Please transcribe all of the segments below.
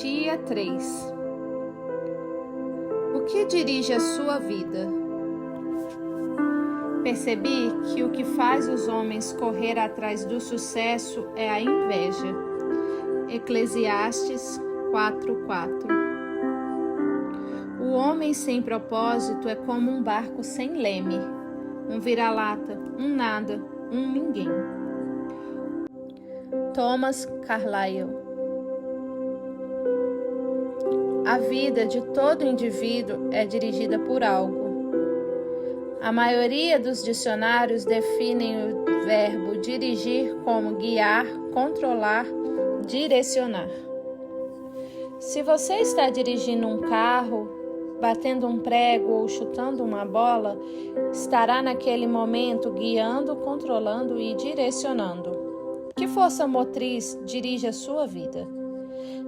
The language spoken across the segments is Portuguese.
Dia 3. O que dirige a sua vida? Percebi que o que faz os homens correr atrás do sucesso é a inveja. Eclesiastes 4:4. O homem sem propósito é como um barco sem leme, um vira-lata, um nada, um ninguém. Thomas Carlyle. A vida de todo indivíduo é dirigida por algo. A maioria dos dicionários definem o verbo dirigir como guiar, controlar, direcionar. Se você está dirigindo um carro, batendo um prego ou chutando uma bola, estará naquele momento guiando, controlando e direcionando. Que força motriz dirige a sua vida?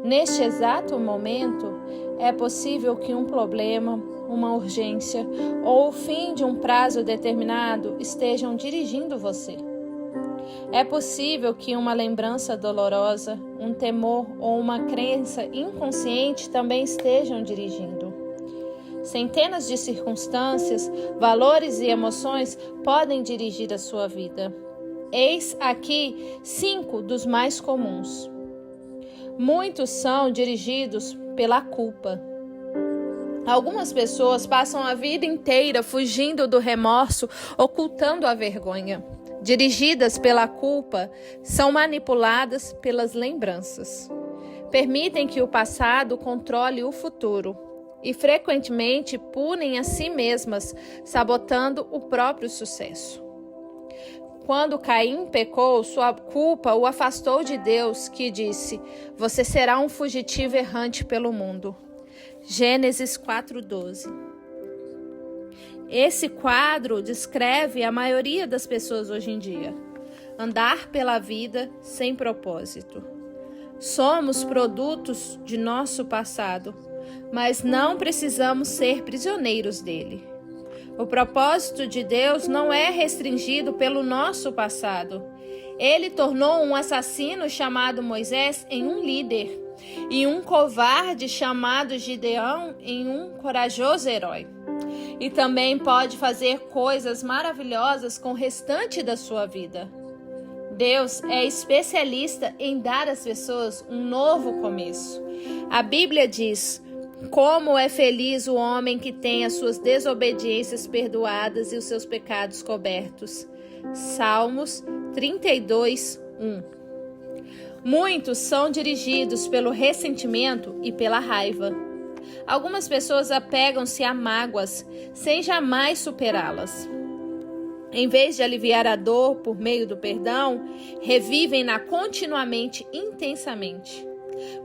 Neste exato momento, é possível que um problema, uma urgência ou o fim de um prazo determinado estejam dirigindo você. É possível que uma lembrança dolorosa, um temor ou uma crença inconsciente também estejam dirigindo. Centenas de circunstâncias, valores e emoções podem dirigir a sua vida. Eis aqui 5 dos mais comuns. Muitos são dirigidos pela culpa. Algumas pessoas passam a vida inteira fugindo do remorso, ocultando a vergonha. Dirigidas pela culpa, são manipuladas pelas lembranças. Permitem que o passado controle o futuro e frequentemente punem a si mesmas, sabotando o próprio sucesso. Quando Caim pecou, sua culpa o afastou de Deus, que disse: "Você será um fugitivo errante pelo mundo." Gênesis 4:12. Esse quadro descreve a maioria das pessoas hoje em dia. Andar pela vida sem propósito. Somos produtos de nosso passado, mas não precisamos ser prisioneiros dele. O propósito de Deus não é restringido pelo nosso passado. Ele tornou um assassino chamado Moisés em um líder e um covarde chamado Gideão em um corajoso herói. E também pode fazer coisas maravilhosas com o restante da sua vida. Deus é especialista em dar às pessoas um novo começo. A Bíblia diz: "Como é feliz o homem que tem as suas desobediências perdoadas e os seus pecados cobertos." Salmos 32:1. Muitos são dirigidos pelo ressentimento e pela raiva. Algumas pessoas apegam-se a mágoas sem jamais superá-las. Em vez de aliviar a dor por meio do perdão, revivem-na continuamente, intensamente.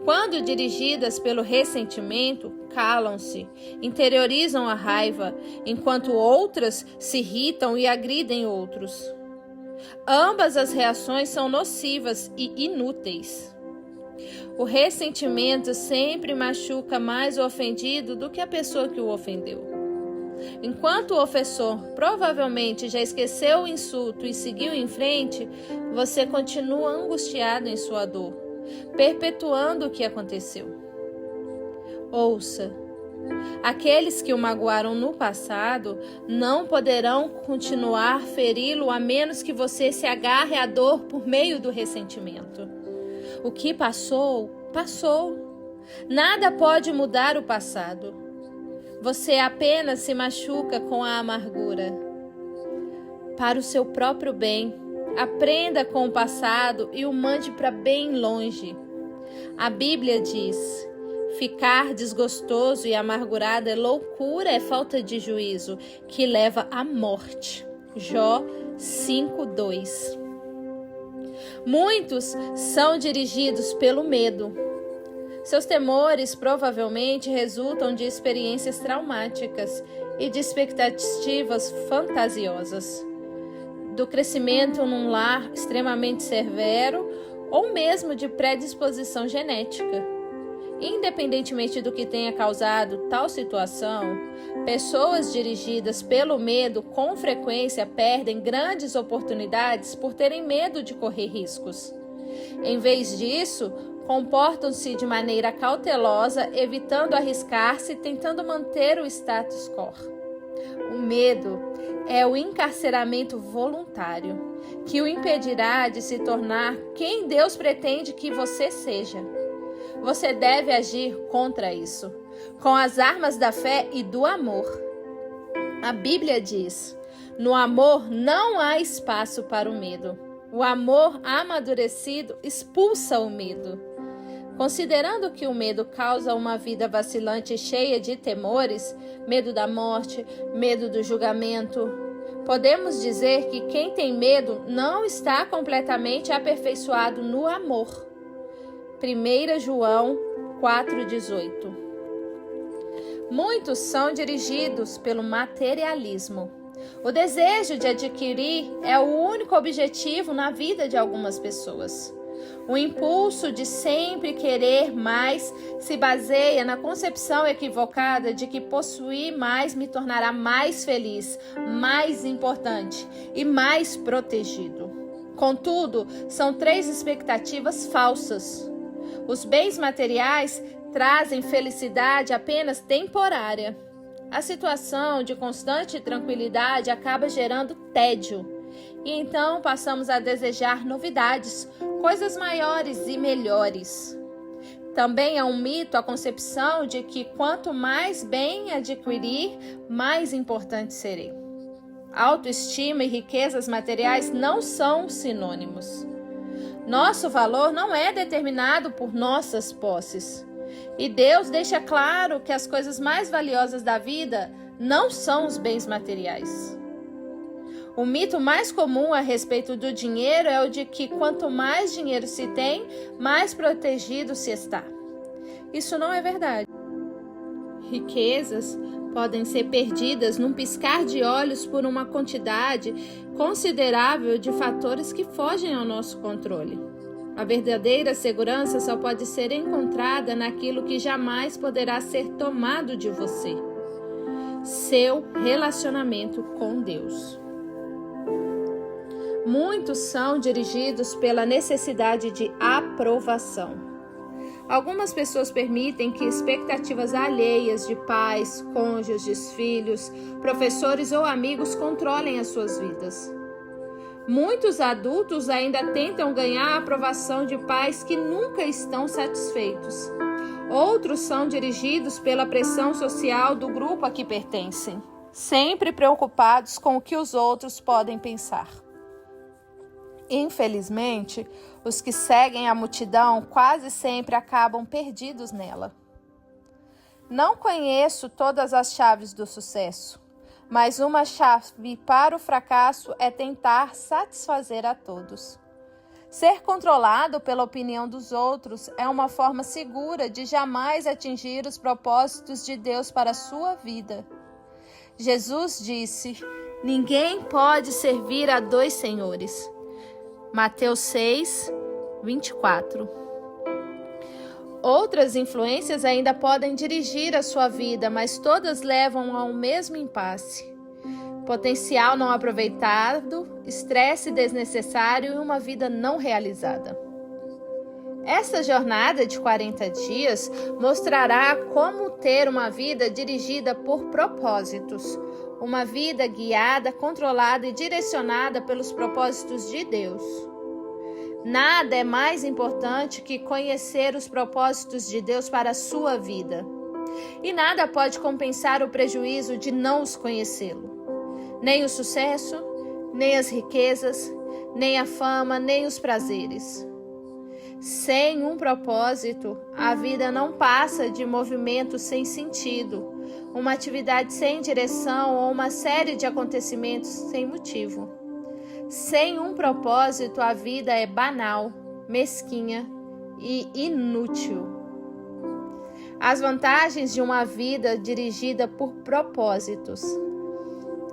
Quando dirigidas pelo ressentimento, calam-se, interiorizam a raiva, enquanto outras se irritam e agridem outros. Ambas as reações são nocivas e inúteis. O ressentimento sempre machuca mais o ofendido do que a pessoa que o ofendeu. Enquanto o ofensor provavelmente já esqueceu o insulto e seguiu em frente, você continua angustiado em sua dor, perpetuando o que aconteceu. Ouça: aqueles que o magoaram no passado não poderão continuar a feri-lo a menos que você se agarre à dor por meio do ressentimento. O que passou, passou. Nada pode mudar o passado. Você apenas se machuca com a amargura. Para o seu próprio bem, aprenda com o passado e o mande para bem longe. A Bíblia diz: "Ficar desgostoso e amargurado é loucura, é falta de juízo, que leva à morte." Jó 5:2. Muitos são dirigidos pelo medo. Seus temores provavelmente resultam de experiências traumáticas e de expectativas fantasiosas, do crescimento num lar extremamente severo ou mesmo de predisposição genética. Independentemente do que tenha causado tal situação, pessoas dirigidas pelo medo com frequência perdem grandes oportunidades por terem medo de correr riscos. Em vez disso, Comportam-se de maneira cautelosa, evitando arriscar-se e tentando manter o status quo. O medo é o encarceramento voluntário, que o impedirá de se tornar quem Deus pretende que você seja. Você deve agir contra isso, com as armas da fé e do amor. A Bíblia diz: no amor não há espaço para o medo. O amor amadurecido expulsa o medo. Considerando que o medo causa uma vida vacilante e cheia de temores, medo da morte, medo do julgamento, podemos dizer que quem tem medo não está completamente aperfeiçoado no amor. 1 João 4,18. Muitos são dirigidos pelo materialismo. O desejo de adquirir é o único objetivo na vida de algumas pessoas. O impulso de sempre querer mais se baseia na concepção equivocada de que possuir mais me tornará mais feliz, mais importante e mais protegido. Contudo, são 3 expectativas falsas. Os bens materiais trazem felicidade apenas temporária. A situação de constante tranquilidade acaba gerando tédio. E então passamos a desejar novidades, coisas maiores e melhores. Também é um mito a concepção de que quanto mais bem adquirir, mais importante serei. Autoestima e riquezas materiais não são sinônimos. Nosso valor não é determinado por nossas posses. E Deus deixa claro que as coisas mais valiosas da vida não são os bens materiais. O mito mais comum a respeito do dinheiro é o de que quanto mais dinheiro se tem, mais protegido se está. Isso não é verdade. Riquezas podem ser perdidas num piscar de olhos por uma quantidade considerável de fatores que fogem ao nosso controle. A verdadeira segurança só pode ser encontrada naquilo que jamais poderá ser tomado de você: seu relacionamento com Deus. Muitos são dirigidos pela necessidade de aprovação. Algumas pessoas permitem que expectativas alheias de pais, cônjuges, filhos, professores ou amigos controlem as suas vidas. Muitos adultos ainda tentam ganhar a aprovação de pais que nunca estão satisfeitos. Outros são dirigidos pela pressão social do grupo a que pertencem, sempre preocupados com o que os outros podem pensar. Infelizmente, os que seguem a multidão quase sempre acabam perdidos nela. Não conheço todas as chaves do sucesso, mas uma chave para o fracasso é tentar satisfazer a todos. Ser controlado pela opinião dos outros é uma forma segura de jamais atingir os propósitos de Deus para a sua vida. Jesus disse: ninguém pode servir a 2 senhores. Mateus 6, 24. Outras influências ainda podem dirigir a sua vida, mas todas levam ao mesmo impasse: potencial não aproveitado, estresse desnecessário e uma vida não realizada. Essa jornada de 40 dias mostrará como ter uma vida dirigida por propósitos, uma vida guiada, controlada e direcionada pelos propósitos de Deus. Nada é mais importante que conhecer os propósitos de Deus para a sua vida. E nada pode compensar o prejuízo de não os conhecê-lo. Nem o sucesso, nem as riquezas, nem a fama, nem os prazeres. Sem um propósito, a vida não passa de movimento sem sentido, uma atividade sem direção ou uma série de acontecimentos sem motivo. Sem um propósito, a vida é banal, mesquinha e inútil. As vantagens de uma vida dirigida por propósitos.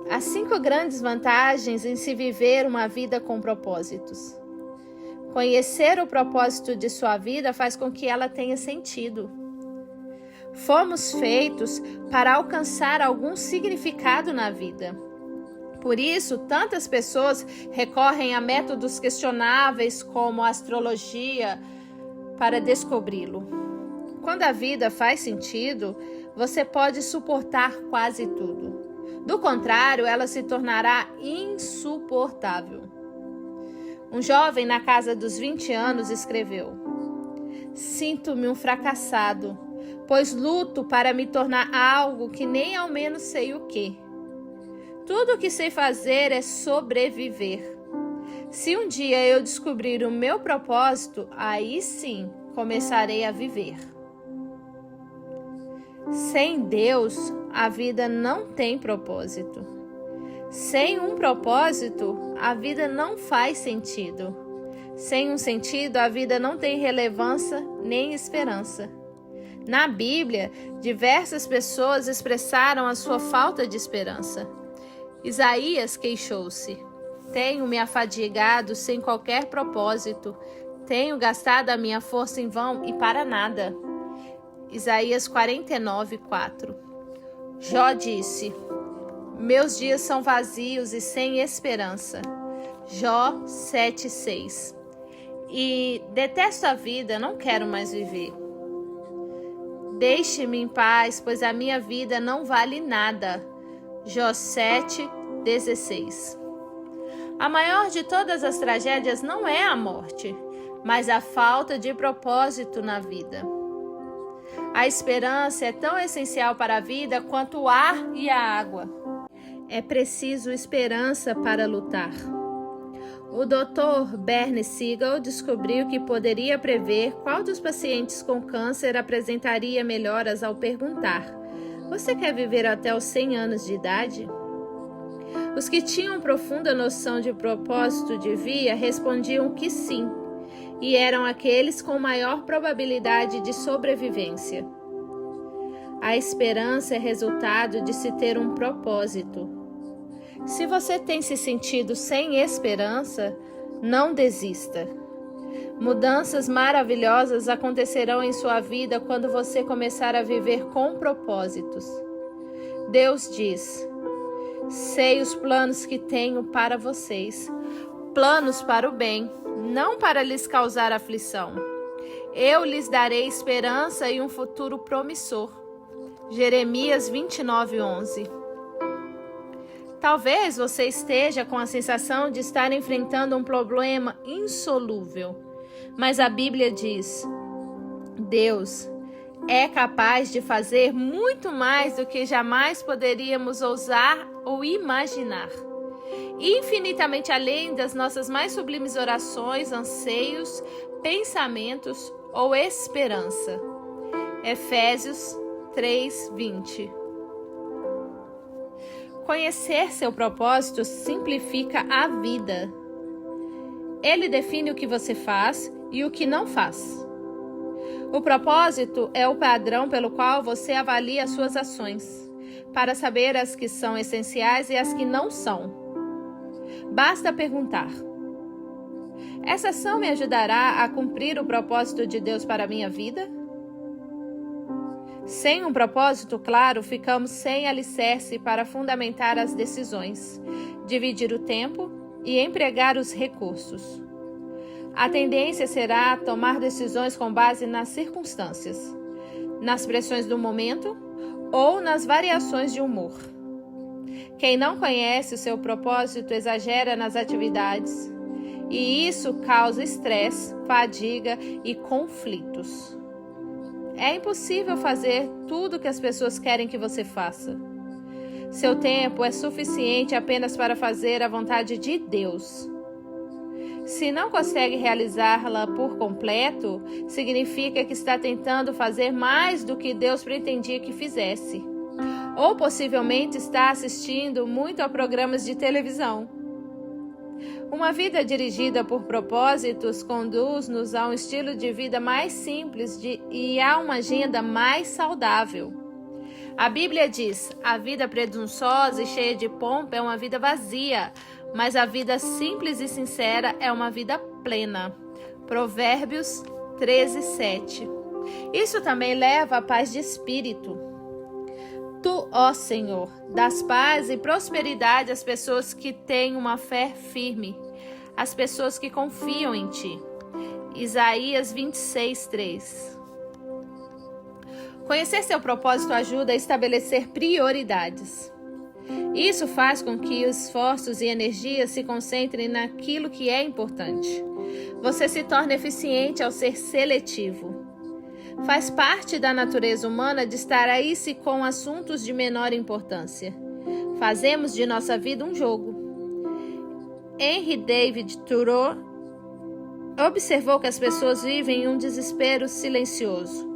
Há 5 grandes vantagens em se viver uma vida com propósitos. Conhecer o propósito de sua vida faz com que ela tenha sentido. Fomos feitos para alcançar algum significado na vida. Por isso, tantas pessoas recorrem a métodos questionáveis como a astrologia, para descobri-lo. Quando a vida faz sentido, você pode suportar quase tudo. Do contrário, ela se tornará insuportável. Um jovem na casa dos 20 anos escreveu: "Sinto-me um fracassado, pois luto para me tornar algo que nem ao menos sei o que. Tudo o que sei fazer é sobreviver. Se um dia eu descobrir o meu propósito, aí sim começarei a viver." Sem Deus, a vida não tem propósito. Sem um propósito, a vida não faz sentido. Sem um sentido, a vida não tem relevância nem esperança. Na Bíblia, diversas pessoas expressaram a sua falta de esperança. Isaías queixou-se: "Tenho me afadigado sem qualquer propósito. Tenho gastado a minha força em vão e para nada." Isaías 49:4. Jó disse: "Meus dias são vazios e sem esperança." Jó 7:6. E detesto a vida, não quero mais viver. Deixe-me em paz, pois a minha vida não vale nada. Jó 7:16. A maior de todas as tragédias não é a morte, mas a falta de propósito na vida. A esperança é tão essencial para a vida quanto o ar e a água. É preciso esperança para lutar. O Dr. Bernie Siegel descobriu que poderia prever qual dos pacientes com câncer apresentaria melhoras ao perguntar: "Você quer viver até os 100 anos de idade?" Os que tinham profunda noção de propósito de vida respondiam que sim, e eram aqueles com maior probabilidade de sobrevivência. A esperança é resultado de se ter um propósito. Se você tem se sentido sem esperança, não desista. Mudanças maravilhosas acontecerão em sua vida quando você começar a viver com propósitos. Deus diz: "Sei os planos que tenho para vocês, planos para o bem, não para lhes causar aflição. Eu lhes darei esperança e um futuro promissor." Jeremias 29:11. Talvez você esteja com a sensação de estar enfrentando um problema insolúvel, mas a Bíblia diz: Deus é capaz de fazer muito mais do que jamais poderíamos ousar ou imaginar, infinitamente além das nossas mais sublimes orações, anseios, pensamentos ou esperança. Efésios 3:20. Conhecer seu propósito simplifica a vida. Ele define o que você faz e o que não faz. O propósito é o padrão pelo qual você avalia as suas ações, para saber as que são essenciais e as que não são. Basta perguntar: essa ação me ajudará a cumprir o propósito de Deus para a minha vida? Sem um propósito claro, ficamos sem alicerce para fundamentar as decisões, dividir o tempo e empregar os recursos. A tendência será tomar decisões com base nas circunstâncias, nas pressões do momento ou nas variações de humor. Quem não conhece o seu propósito exagera nas atividades, e isso causa estresse, fadiga e conflitos. É impossível fazer tudo o que as pessoas querem que você faça. Seu tempo é suficiente apenas para fazer a vontade de Deus. Se não consegue realizá-la por completo, significa que está tentando fazer mais do que Deus pretendia que fizesse. Ou possivelmente está assistindo muito a programas de televisão. Uma vida dirigida por propósitos conduz-nos a um estilo de vida mais simples e a uma agenda mais saudável. A Bíblia diz: a vida presunçosa e cheia de pompa é uma vida vazia, mas a vida simples e sincera é uma vida plena. Provérbios 13:7. Isso também leva à paz de espírito. Tu, ó Senhor, dás paz e prosperidade às pessoas que têm uma fé firme, às pessoas que confiam em Ti. Isaías 26:3. Conhecer seu propósito ajuda a estabelecer prioridades. Isso faz com que os esforços e energias se concentrem naquilo que é importante. Você se torna eficiente ao ser seletivo. Faz parte da natureza humana distrair-se com assuntos de menor importância. Fazemos de nossa vida um jogo. Henry David Thoreau observou que as pessoas vivem em um desespero silencioso.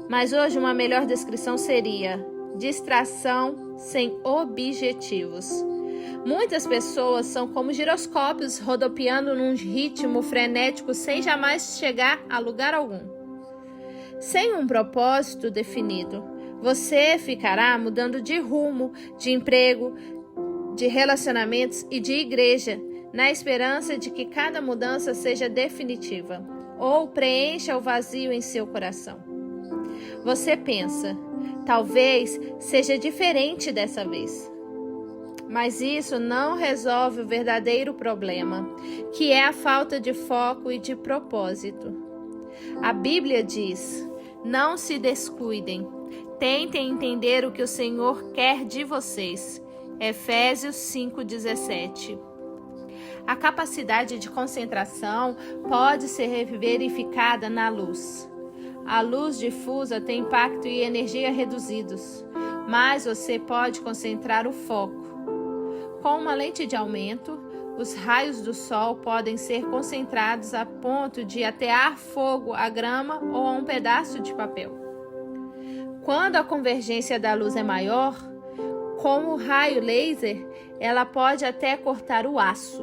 Mas hoje uma melhor descrição seria distração sem objetivos. Muitas pessoas são como giroscópios rodopiando num ritmo frenético sem jamais chegar a lugar algum. Sem um propósito definido, você ficará mudando de rumo, de emprego, de relacionamentos e de igreja, na esperança de que cada mudança seja definitiva ou preencha o vazio em seu coração. Você pensa, talvez seja diferente dessa vez. Mas isso não resolve o verdadeiro problema, que é a falta de foco e de propósito. A Bíblia diz: não se descuidem, tentem entender o que o Senhor quer de vocês. Efésios 5:17. A capacidade de concentração pode ser verificada na luz. A luz difusa tem impacto e energia reduzidos, mas você pode concentrar o foco. Com uma lente de aumento, os raios do sol podem ser concentrados a ponto de atear fogo à grama ou a um pedaço de papel. Quando a convergência da luz é maior, como o raio laser, ela pode até cortar o aço.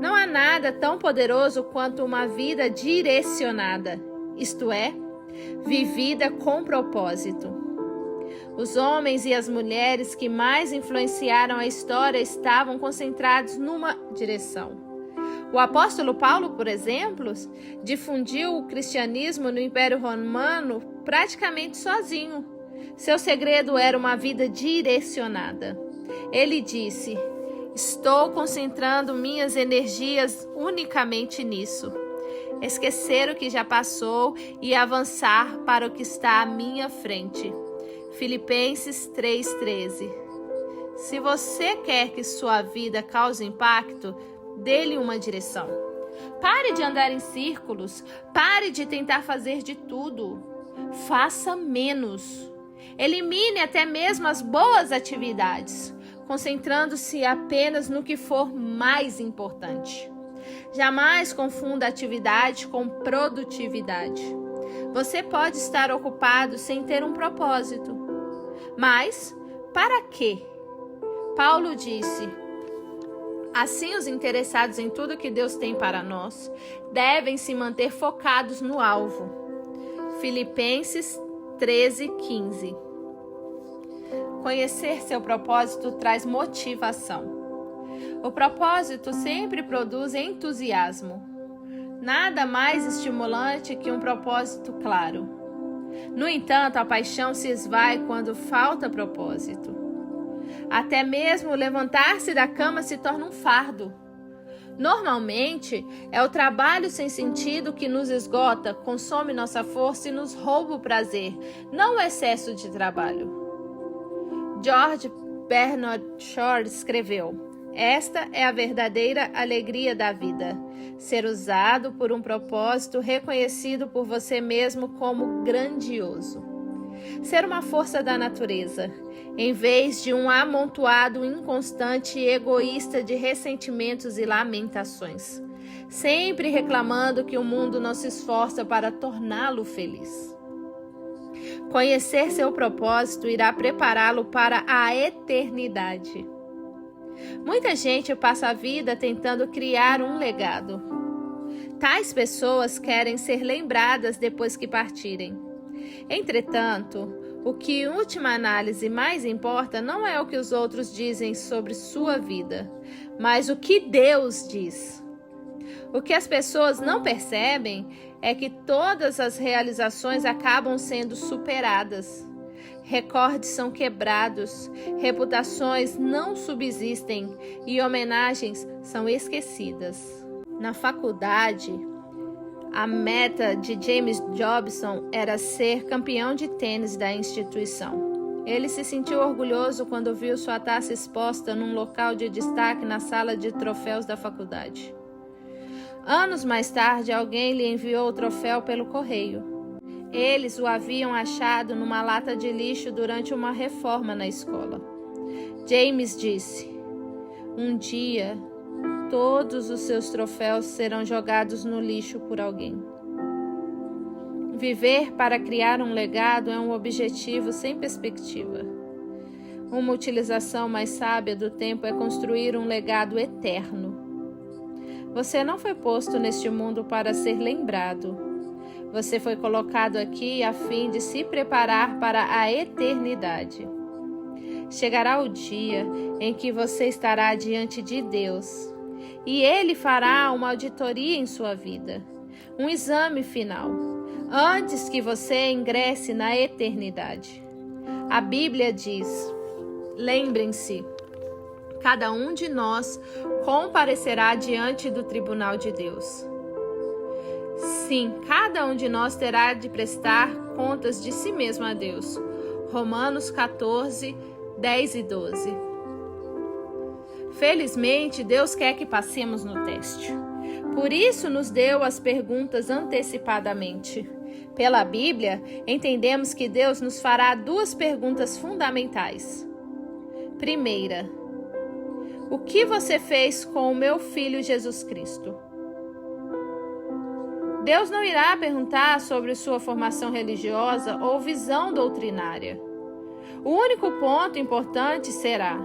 Não há nada tão poderoso quanto uma vida direcionada, isto é, vivida com propósito. Os homens e as mulheres que mais influenciaram a história estavam concentrados numa direção. O apóstolo Paulo, por exemplo, difundiu o cristianismo no Império Romano praticamente sozinho. Seu segredo era uma vida direcionada. Ele disse: estou concentrando minhas energias unicamente nisso. Esquecer o que já passou e avançar para o que está à minha frente. Filipenses 3:13. Se você quer que sua vida cause impacto, dê-lhe uma direção. Pare de andar em círculos, pare de tentar fazer de tudo. Faça menos. Elimine até mesmo as boas atividades, concentrando-se apenas no que for mais importante. Jamais confunda atividade com produtividade. Você pode estar ocupado sem ter um propósito. Mas, para quê? Paulo disse: assim os interessados em tudo que Deus tem para nós devem se manter focados no alvo. Filipenses 13:15. Conhecer seu propósito traz motivação. O propósito sempre produz entusiasmo. Nada mais estimulante que um propósito claro. No entanto, a paixão se esvai quando falta propósito. Até mesmo levantar-se da cama se torna um fardo. Normalmente, é o trabalho sem sentido que nos esgota, consome nossa força e nos rouba o prazer, não o excesso de trabalho. George Bernard Shaw escreveu: esta é a verdadeira alegria da vida, ser usado por um propósito reconhecido por você mesmo como grandioso. Ser uma força da natureza, em vez de um amontoado inconstante e egoísta de ressentimentos e lamentações, sempre reclamando que o mundo não se esforça para torná-lo feliz. Conhecer seu propósito irá prepará-lo para a eternidade. Muita gente passa a vida tentando criar um legado. Tais pessoas querem ser lembradas depois que partirem. Entretanto, o que em última análise mais importa não é o que os outros dizem sobre sua vida, mas o que Deus diz. O que as pessoas não percebem é que todas as realizações acabam sendo superadas. Recordes são quebrados, reputações não subsistem e homenagens são esquecidas. Na faculdade, A meta de James Dobson era ser campeão de tênis da instituição. Ele se sentiu orgulhoso quando viu sua taça exposta num local de destaque na sala de troféus da faculdade. Anos mais tarde, alguém lhe enviou o troféu pelo correio. Eles o haviam achado numa lata de lixo durante uma reforma na escola. James disse: "Um dia, todos os seus troféus serão jogados no lixo por alguém." Viver para criar um legado é um objetivo sem perspectiva. Uma utilização mais sábia do tempo é construir um legado eterno. Você não foi posto neste mundo para ser lembrado. Você foi colocado aqui a fim de se preparar para a eternidade. Chegará o dia em que você estará diante de Deus e Ele fará uma auditoria em sua vida, um exame final, antes que você ingresse na eternidade. A Bíblia diz: lembrem-se, cada um de nós comparecerá diante do tribunal de Deus. Sim, cada um de nós terá de prestar contas de si mesmo a Deus. Romanos 14, 10 e 12. Felizmente, Deus quer que passemos no teste. Por isso nos deu as perguntas antecipadamente. Pela Bíblia, entendemos que Deus nos fará duas perguntas fundamentais. Primeira: o que você fez com o meu filho Jesus Cristo? Deus não irá perguntar sobre sua formação religiosa ou visão doutrinária. O único ponto importante será: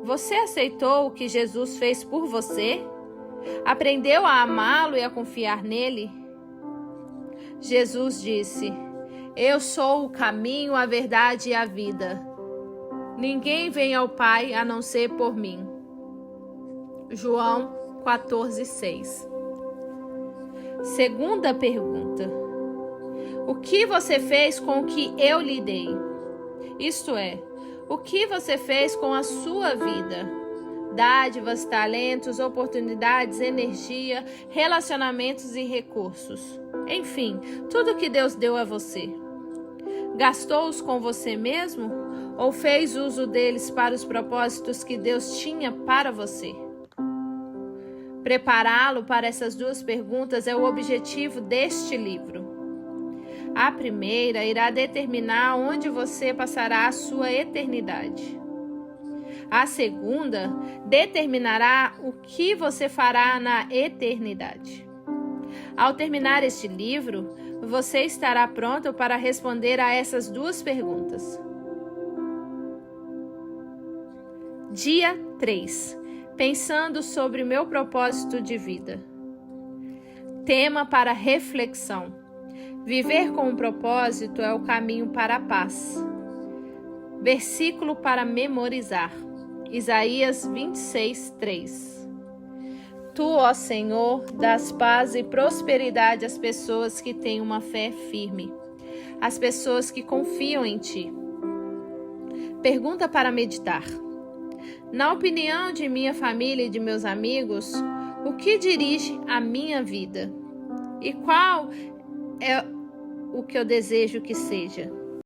você aceitou o que Jesus fez por você? Aprendeu a amá-lo e a confiar nele? Jesus disse: "Eu sou o caminho, a verdade e a vida. Ninguém vem ao Pai a não ser por mim." João 14:6. Segunda pergunta: o que você fez com o que eu lhe dei? Isto é, o que você fez com a sua vida? Dádivas, talentos, oportunidades, energia, relacionamentos e recursos. Enfim, tudo que Deus deu a você. Gastou-os com você mesmo ou fez uso deles para os propósitos que Deus tinha para você? Prepará-lo para essas duas perguntas é o objetivo deste livro. A primeira irá determinar onde você passará a sua eternidade. A segunda determinará o que você fará na eternidade. Ao terminar este livro, você estará pronto para responder a essas duas perguntas. Dia 3. Pensando sobre o meu propósito de vida. Tema para reflexão: viver com um propósito é o caminho para a paz. Versículo para memorizar: Isaías 26:3. Tu, ó Senhor, dás paz e prosperidade às pessoas que têm uma fé firme, às pessoas que confiam em ti. Pergunta para meditar: na opinião de minha família e de meus amigos, o que dirige a minha vida? E qual é o que eu desejo que seja?